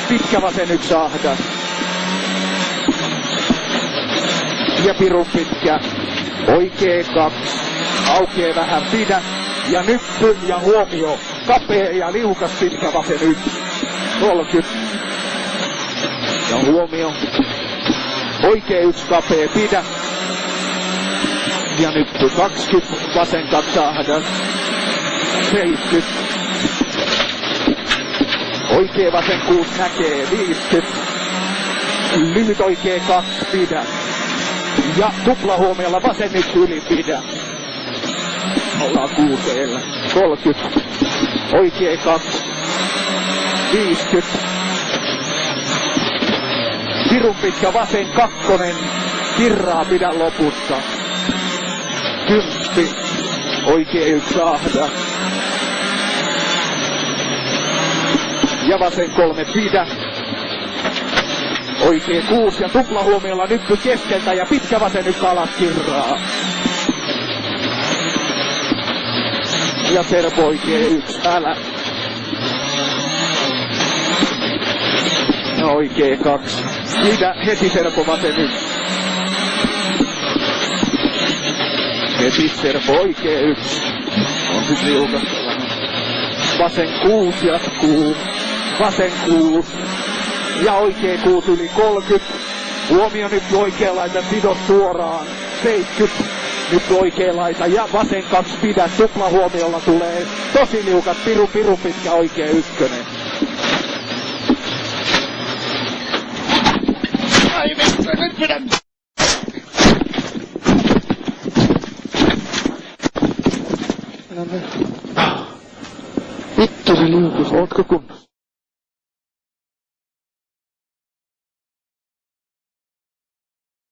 pitkä vasen yksi ahdas. Ja pirun pitkä, oikee 2, aukee vähän pidä. Ja nyppy ja huomio, kapea ja liukas pitkä vasen 1, 30. Ja huomio, oikee 1 kapea pidä. Ja nyppy 20, vasen 2 ahdas, 70. Oikee vasen 6 näkee, 50. Lyhyt oikee 2 pidä. Ja tuplahuomiolla vasen 1 yli pidä. Ollaan 6, 30. Oikee 2, 50. Pirun pitkä vasen 2, kirraa pidä lopussa. 10. Oikee 1 ahdas. Ja vasen 3 pidä. Oikee 6 ja tuplahuomiolla nyppy keskeltä ja pitkä vasen 1 alas kirraa. Ja servo oikee 1, älä. Ja oikee 2. Pidä heti servo vasen 1. Heti servo oikee 1. On sit liukasta. Vasen 6 jatkuu. Vasen 6. Ja oikee 6 yli 30. Huomio nyt oikea laita, sido suoraan. 70. Nyt oikea laita ja vasen 2 pidä. Tuplahuomiolla tulee tosi liukas piru pitkä oikee 1. Ai vittu, nyt pidä! Vittu se liukus, ootko kunnossa?